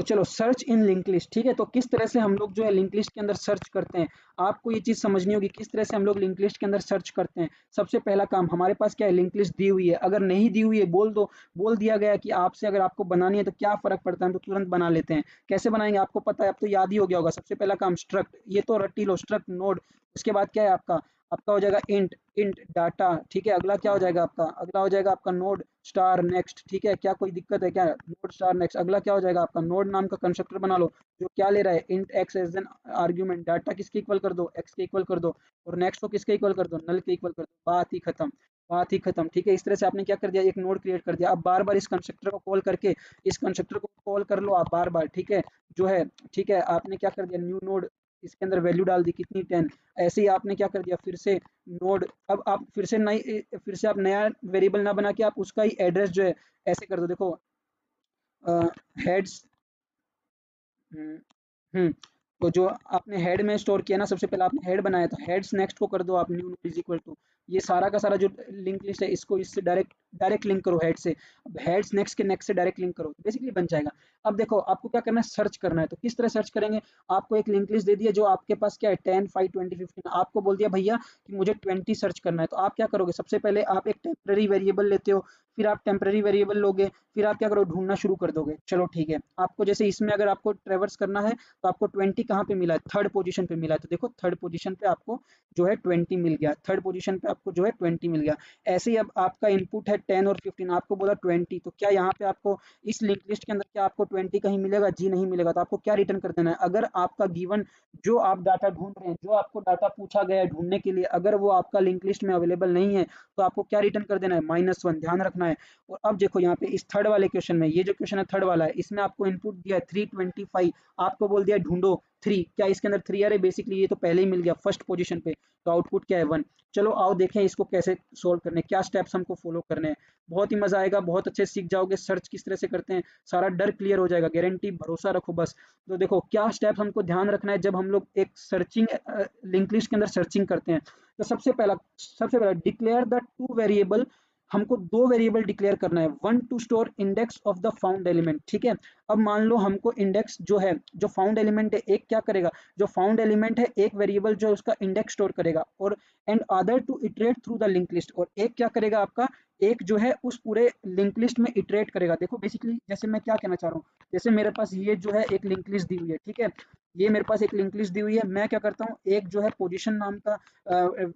चलो search in link list, ठीक है। तो किस तरह से हम लोग जो है लिंक लिस्ट के अंदर सर्च करते हैं, आपको ये चीज़ समझनी होगी किस तरह से हम लोग लिंक लिस्ट के अंदर सर्च करते हैं। सबसे पहला काम, हमारे पास क्या है, लिंक लिस्ट दी हुई है, अगर नहीं दी हुई है बोल दो, बोल दिया गया कि आपसे अगर आपको बनानी है तो क्या फ़र्क पड़ता है, हम तो तुरंत बना लेते हैं। कैसे बनाएंगे आपको पता है, अब तो याद ही हो गया होगा। सबसे पहला काम स्ट्रक्ट, ये तो रट्टी लो, स्ट्रक्ट नोड। उसके बाद क्या है आपका, आपका हो जाएगा इंट, इंट डाटा, ठीक है। अगला क्या हो जाएगा आपका, अगला हो जाएगा आपका नोड स्टार नेक्स्ट, ठीक है। क्या कोई दिक्कत है क्या, नोड स्टार नेक्स्ट। अगला क्या हो जाएगा आपका, नोड नाम का कंस्ट्रक्टर बना लो जो क्या ले रहा है, int x as an argument, data किसके इक्वल कर दो, एक्स के इक्वल कर दो, और नेक्स्ट को किसके इक्वल कर दो, नल के इक्वल कर दो। बात ही खत्म, बात ही खत्म, ठीक है। इस तरह से आपने क्या कर दिया, एक नोड क्रिएट कर दिया। अब बार बार इस कंस्ट्रक्टर को कॉल करके, इस कंस्ट्रक्टर को कॉल कर लो आप बार बार, ठीक है जो है, ठीक है। आपने क्या कर दिया, न्यू नोड, इसके अंदर वैल्यू डाल दी कितनी, 10। ऐसे ही आपने क्या कर दिया, फिर से नोड, अब आप फिर से आप नया वेरिएबल ना बना के आप उसका ही एड्रेस जो है ऐसे कर दो, देखो हेड्स, हम्म, तो जो आपने हेड में स्टोर किया ना, सबसे पहले आपने हेड बनाया, तो हेड्स नेक्स्ट को कर दो आप new node is equal to, ये सारा का सारा जो लिंक लिस्ट है इसको इससे डायरेक्ट डायरेक्ट लिंक करो हेड से। अब हेड्स नेक्स्ट के नेक्स्ट से डायरेक्ट लिंक करो, बेसिकली बन जाएगा। अब देखो आपको क्या करना है, सर्च करना है। तो किस तरह सर्च करेंगे, आपको एक लिंक लिस्ट दे दिया जो आपके पास क्या है 10 5 20 15, आपको बोल दिया भैया कि मुझे 20 सर्च करना है। तो आप क्या करोगे, सबसे पहले आप एक टेम्पररी वेरिएबल लेते हो, फिर आप टेम्पररी वेरिएबल लोगे, फिर आप क्या करो, ढूंढना शुरू कर दोगे। चलो ठीक है, आपको जैसे इसमें अगर आपको ट्रेवर्स करना है तो आपको 20 कहाँ पे मिला है, थर्ड पोजीशन पे मिला है। तो देखो थर्ड पोजीशन पे आपको जो है 20 मिल गया, थर्ड पोजीशन पे आपको जो है 20 मिल गया। ऐसे ही अब आपका इनपुट है 10 और 15, आपको बोला 20, तो क्या यहाँ पे आपको इस लिंक लिस्ट के अंदर क्या आपको 20 कहीं मिलेगा, जी नहीं मिलेगा। तो आपको क्या रिटर्न कर देना है, अगर आपका गिवन जो आप डाटा ढूंढ रहे हैं, जो आपको डाटा पूछा गया है ढूंढने के लिए, अगर वो आपका लिंक लिस्ट में अवेलेबल नहीं है तो आपको क्या रिटर्न कर देना है, -1, ध्यान रखना है। और अब देखो यहाँ पे इस थर्ड वाले क्वेश्चन में, ये जो क्वेश्चन है थर्ड वाला है, इसमें आपको इनपुट दिया है 325, आपको बोल दिया ढूंढो 3, क्या इसके अंदर 3 अरे बेसिकली ये तो पहले ही मिल गया फर्स्ट पोजीशन पे, तो आउटपुट क्या है 1। चलो आओ देखें इसको कैसे सोल्व करने, क्या स्टेप्स हमको फॉलो करने हैं। बहुत ही मजा आएगा, बहुत अच्छे से सीख जाओगे सर्च किस तरह से करते हैं, सारा डर क्लियर हो जाएगा, गारंटी, भरोसा रखो बस। तो देखो क्या स्टेप्स हमको ध्यान रखना है जब हम लोग एक सर्चिंग लिंक लिस्ट के अंदर सर्चिंग करते हैं। तो सबसे पहला डिक्लेयर द टू वेरिएबल, हमको दो वेरिएबल डिक्लेयर करना है, one two store index of the found element, ठीक है। अब मान लो हमको इंडेक्स जो है, जो फाउंड एलिमेंट है, एक क्या करेगा, जो फाउंड एलिमेंट है एक वेरिएबल जो है उसका इंडेक्स स्टोर करेगा, और and other to iterate through the link list, और एक क्या करेगा आपका, एक जो है उस पूरे लिंक लिस्ट में इटरेट करेगा। देखो बेसिकली जैसे मैं क्या कहना चाह रहा हूँ, जैसे मेरे पास ये जो है एक लिंक लिस्ट दी हुई है, ठीक है, ये मेरे पास एक लिंक लिस्ट दी हुई है, मैं क्या करता हूँ, एक जो है पोजीशन नाम का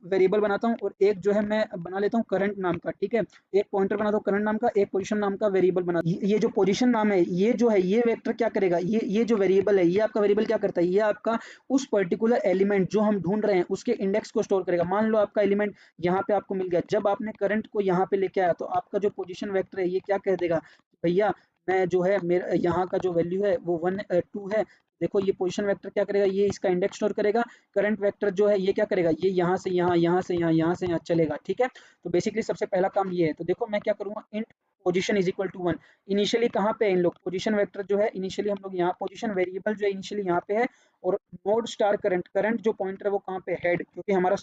वेरिएबल बनाता हूँ, और एक जो है मैं बना लेता हूँ करंट नाम का, ठीक है। एक पॉइंटर बना दो करंट नाम का, एक पोजीशन नाम का वेरिएबल बना, ये जो पोजीशन नाम है, ये जो है ये वेक्टर क्या करेगा, ये जो वेरिएबल है, ये आपका वेरिएबल क्या करता है, ये आपका उस पर्टिकुलर एलिमेंट जो हम ढूंढ रहे हैं उसके इंडेक्स को स्टोर करेगा। मान लो आपका एलिमेंट यहाँ पे आपको मिल गया, जब आपने करंट को यहाँ पे लेके आया तो आपका जो पोजीशन वेक्टर है ये क्या कह देगा, भैया मैं जो है मेरा यहाँ का जो वैल्यू है वो 1 2 है। देखो ये पोजीशन वेक्टर क्या करेगा, ये इसका इंडेक्स स्टोर करेगा। करंट वेक्टर जो है ये क्या करेगा, ये यहाँ से यहाँ, यहाँ से यहाँ, यहाँ से यहाँ चलेगा, ठीक है। तो बेसिकली सबसे पहला काम ये है। तो देखो मैं क्या करूँगा, int position is equal to 1, initially कहाँ पे है इन लोग, पोजीशन वेक्टर जो है इनिशियली हम लोग यहाँ, पोजीशन वेरिएबल जो है इनिशियली यहाँ पे है, और नोड स्टार करंट, करंट जो पॉइंटर है वो कहाँ पे, हेड, क्योंकि हमारा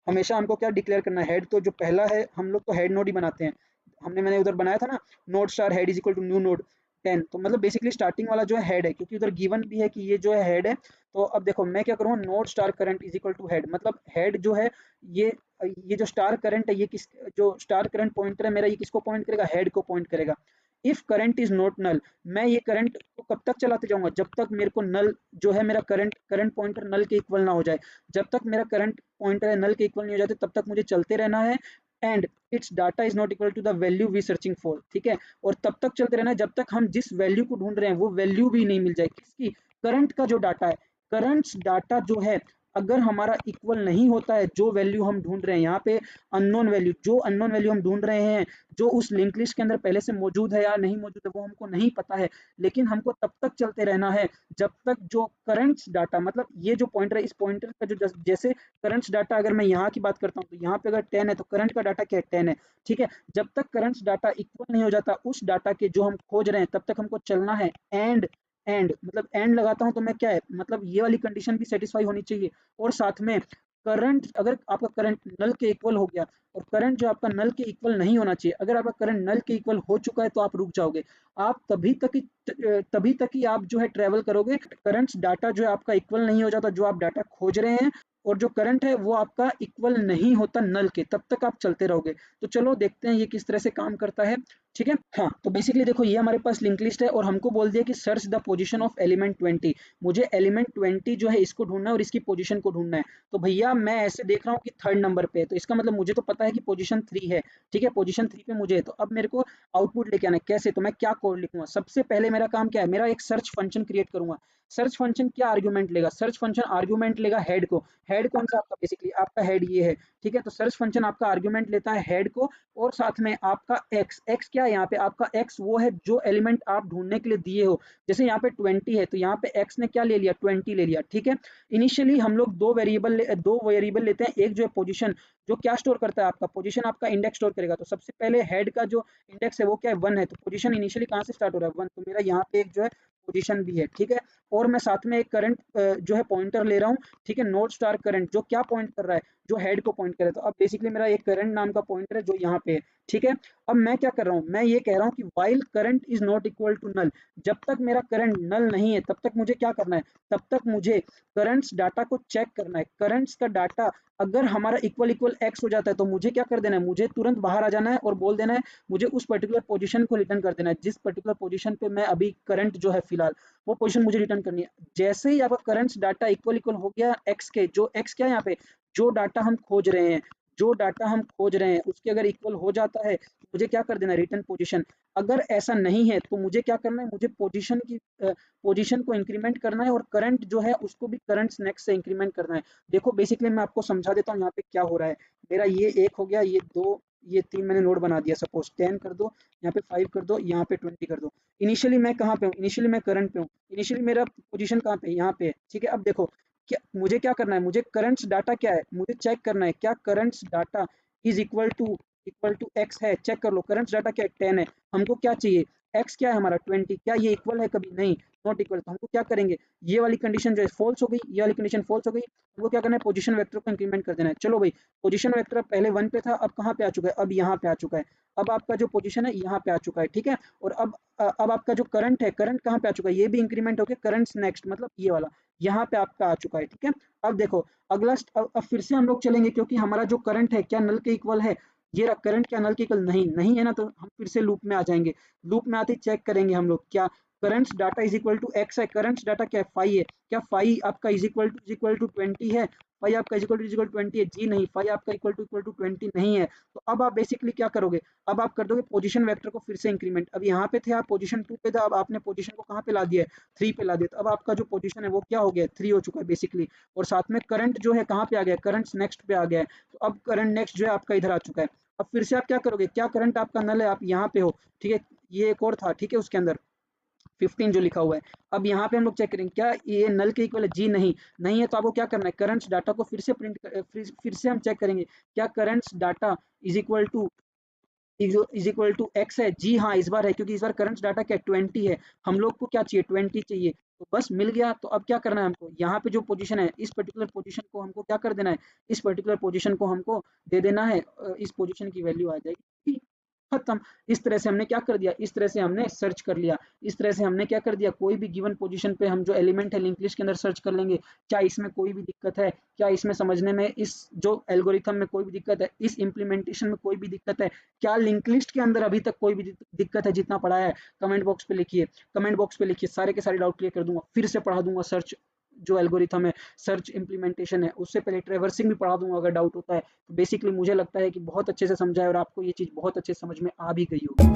हमेशा हमको क्या डिक्लेयर करना है, हेड। तो जो पहला है हम लोग तो हेड नोड ही बनाते हैं, मैंने उधर बनाया था ना, node star head is equal to new node 10, तो मतलब बेसिकली स्टार्टिंग वाला जो है हेड है, क्योंकि उधर गिवन भी है कि ये जो है हेड है। तो अब देखो मैं क्या करूँगा, node star current is equal to head, मतलब हेड जो है ये ये जो स्टार करंट है, ये किस, जो स्टार करंट पॉइंटर है मेरा, ये किसको पॉइंट करेगा, हेड को पॉइंट करेगा। If current is not null, मैं ये करंट को कब तक चलाते जाऊंगा, जब तक मेरे को नल जो है मेरा करंट पॉइंटर नल के इक्वल ना हो जाए। जब तक मेरा करंट पॉइंटर है नल के इक्वल नहीं हो जाते तब तक मुझे चलते रहना है। And its data is not equal to the value we searching for, ठीक है। और तब तक चलते रहना है जब तक हम जिस वैल्यू को ढूंढ रहे हैं वो वैल्यू भी नहीं मिल जाए, किसकी, करंट का जो डाटा है। करंट डाटा जो है अगर हमारा इक्वल नहीं होता है, जो वैल्यू हम ढूंढ रहे हैं यहाँ पे, अननोन वैल्यू, जो अननोन वैल्यू हम ढूंढ रहे हैं, जो उस लिंक लिस्ट के अंदर पहले से मौजूद है या नहीं मौजूद है वो हमको नहीं पता है, लेकिन हमको तब तक चलते रहना है जब तक जो करंट्स डाटा, मतलब ये जो पॉइंटर है, इस पॉइंटर का जो जैसे करंट्स डाटा, अगर मैं यहाँ की बात करता हूँ तो यहाँ पे अगर 10 है तो करंट का डाटा क्या है, 10 है, ठीक है। जब तक करंट्स डाटा इक्वल नहीं हो जाता उस डाटा के जो हम खोज रहे हैं तब तक हमको चलना है। एंड मतलब एंड लगाता हूँ तो मैं क्या है, मतलब ये वाली कंडीशन भी सेटिस्फाई होनी चाहिए, और साथ में करंट, अगर आपका करंट नल के इक्वल हो गया और करंट जो आपका नल के इक्वल नहीं होना चाहिए, अगर आपका करंट नल के इक्वल हो चुका है तो आप रुक जाओगे। आप तभी तक ही आप जो है ट्रेवल करोगे। करंट्स डाटा जो है आपका इक्वल नहीं हो जाता, जो आप डाटा खोज रहे हैं और जो करंट है वो आपका इक्वल नहीं होता नल के, तब तक आप चलते रहोगे। तो चलो देखते हैं ये किस तरह से काम करता है। ठीक है, हाँ, तो बेसिकली देखो ये हमारे पास लिंक लिस्ट है और हमको बोल दिया कि search the position of element 20। मुझे एलिमेंट 20 जो है इसको ढूंढना है और इसकी पोजीशन को ढूंढना है। तो भैया मैं ऐसे देख रहा हूँ कि थर्ड नंबर पे है, तो इसका मतलब मुझे तो पता है कि पोजीशन 3 है। ठीक है, पोजीशन 3 पे मुझे है, तो अब मेरे को आउटपुट लेके आना है। कैसे? तो मैं क्या कोड लिखूंगा? सबसे पहले मेरा काम क्या है, मेरा एक सर्च फंक्शन क्रिएट करूंगा। सर्च फंक्शन क्या आर्गुमेंट लेगा? सर्च फंक्शन आर्गुमेंट लेगा हेड को। हेड कौन सा आपका? बेसिकली आपका हेड ये है। ठीक है, तो सर्च फंक्शन आपका आर्गुमेंट लेता है हेड को और साथ में आपका एक्स। एक्स क्या है यहाँ पे? आपका एक्स वो है जो एलिमेंट आप ढूंढने के लिए दिए हो। जैसे यहाँ पे 20 है तो यहाँ पे एक्स ने क्या ले लिया? 20 ले लिया। ठीक है, इनिशियली हम लोग दो वेरिएबल लेते हैं। एक जो है पोजीशन, जो क्या स्टोर करता है? आपका पोजीशन आपका इंडेक्स स्टोर करेगा। तो सबसे पहले हेड का जो इंडेक्स है वो क्या है? 1 है। तो पोजीशन इनिशियली कहाँ से स्टार्ट हो रहा है? 1। तो मेरा यहाँ पे एक जो है पोजीशन भी है। ठीक है, और मैं साथ में एक करंट जो है पॉइंटर ले रहा हूँ। ठीक है, नोट स्टार करंट जो क्या पॉइंट कर रहा है? जो हेड को पॉइंट कर रहा है। तो अब बेसिकली मेरा एक करंट नाम का पॉइंटर है जो यहाँ पे है। ठीक है, अब मैं क्या कर रहा हूँ? मैं ये कह रहा हूँ कि while current is not equal to null. जब तक मेरा करंट नल नहीं है तब तक मुझे क्या करना है? तब तक मुझे करंट्स डाटा को चेक करना है। करंट्स का डाटा अगर हमारा इक्वल इक्वल एक्स हो जाता है तो मुझे क्या कर देना है? मुझे तुरंत बाहर आ जाना है और बोल देना है मुझे उस पर्टिकुलर पोजीशन को रिटर्न कर देना है, जिस पर्टिकुलर पोजीशन पे मैं अभी करंट जो है फिलहाल वो पोजीशन मुझे रिटर्न करनी है। जैसे ही आपका करंट्स डाटा इक्वल इक्वल हो गया एक्स के, जो एक्स क्या है यहाँ पे? जो डाटा हम खोज रहे हैं, जो डाटा हम खोज रहे हैं उसके अगर इक्वल हो जाता है तो मुझे क्या कर देना है? Return position. अगर ऐसा नहीं है तो मुझे क्या करना है? मुझे पोजीशन को इंक्रीमेंट करना है और करंट जो है उसको भी करंट्स नेक्स्ट से इंक्रीमेंट करना है। देखो बेसिकली मैं आपको समझा देता हूँ यहाँ पे क्या हो रहा है। मेरा ये 1 हो गया, ये 2, ये 3 मैंने नोड बना दिया। सपोज 10 कर दो, यहाँ पे 5 कर दो, यहाँ पे 20 कर दो। इनिशियली मैं कहाँ पे हूँ? इनिशियली मैं करंट पे हूँ। इनिशियली मेरा पोजीशन कहाँ पे है? यहाँ पे है। ठीक है, अब देखो क्या मुझे क्या करना है? मुझे करंट्स डाटा क्या है? मुझे चेक करना है क्या current's data is equal to x है। चेक कर लो करंट्स डाटा क्या है? 10 है। हमको क्या चाहिए? एक्स क्या है हमारा? 20। क्या ये इक्वल है? कभी नहीं, नॉट इक्वल। तो हमको क्या करेंगे? ये वाली कंडीशन जो है फॉल्स हो गई, ये वाली कंडीशन फॉल्स हो गई। हमको क्या करना है? पोजीशन वेक्टर को इंक्रीमेंट कर देना है। चलो भाई, पोजीशन वेक्टर पहले 1 पे था, अब कहाँ पे आ चुका है? अब यहाँ पे आ चुका है। अब आपका जो पोजीशन है यहाँ पे आ चुका है। ठीक है, और अब आपका जो करंट है, करंट कहाँ पे आ चुका है? ये भी इंक्रीमेंट होकर करंट्स नेक्स्ट मतलब ये वाला यहाँ पे आपका आ चुका है। ठीक है, अब देखो अगला अब फिर से हम लोग चलेंगे क्योंकि हमारा जो करंट है क्या नल के इक्वल है? ये रहा करंट क्या नल के इक्वल नहीं नहीं है ना, तो हम फिर से लूप में आ जाएंगे। लूप में आते ही चेक करेंगे हम लोग क्या current's data is equal to x है। करंट्स डाटा क्या है? 5 है। क्या 5 आपका इज इक्वल टू 20 है? 5 आपका इज इक्वल टू 20 है? जी नहीं, 5 आपका इक्वल टू 20 नहीं है। तो अब आप बेसिकली क्या करोगे? अब आप कर दोगे पोजीशन वेक्टर को फिर से इंक्रीमेंट। अब यहाँ पे थे आप पोजीशन 2 पे था, अब आपने पोजीशन को कहाँ पे ला दिया है? 3 पे ला दिया। तो अब आपका जो पोजीशन है वो क्या हो गया? 3 हो चुका है बेसिकली। और साथ में करंट जो है कहाँ पे आ गया? करंट नेक्स्ट पे आ गया है। तो अब करंट नेक्स्ट जो है आपका इधर आ चुका है। अब फिर से आप क्या करोगे? क्या करंट आपका नल है? आप यहाँ पे हो। ठीक है, ये एक और था। ठीक है, उसके अंदर 15 जो लिखा हुआ है। अब यहाँ पे हम लोग चेक करेंगे क्या ये नल के इक्वल है? जी नहीं, नहीं है। तो आपको क्या करना है? करंट्स डाटा को फिर से फिर से हम चेक करेंगे क्या current's data is equal to x है? जी हाँ, इस बार है क्योंकि इस बार करंट डाटा क्या 20 है। हम लोग को क्या चाहिए? 20 चाहिए। तो बस मिल गया। तो अब क्या करना है हमको? यहाँ पे जो पोजीशन है इस पर्टिकुलर पोजीशन को हमको क्या कर देना है? इस पर्टिकुलर पोजीशन को हमको दे देना है। इस पोजीशन की वैल्यू आ जाएगी, खत्म। इस तरह से हमने क्या कर दिया? इस तरह से हमने सर्च कर लिया। इस तरह से हमने क्या कर दिया? कोई भी गिवन पोजीशन पे हम जो एलिमेंट है लिंक लिस्ट के अंदर सर्च कर लेंगे। क्या इसमें कोई भी दिक्कत है? क्या इसमें समझने में, इस जो एल्गोरिथम में कोई भी दिक्कत है? इस इम्प्लीमेंटेशन में कोई भी दिक्कत है? क्या लिंक लिस्ट के अंदर अभी तक कोई भी दिक्कत है? जितना पढ़ा है कमेंट बॉक्स पे लिखिए, कमेंट बॉक्स पे लिखिए। सारे के सारे डाउट क्लियर कर दूंगा, फिर से पढ़ा दूंगा। सर्च जो एल्गोरिथम है, सर्च इम्प्लीमेंटेशन है, उससे पहले ट्रेवर्सिंग भी पढ़ा दूंगा अगर डाउट होता है। तो बेसिकली मुझे लगता है कि बहुत अच्छे से समझा है और आपको ये चीज़ बहुत अच्छे से समझ में आ भी गई होगी।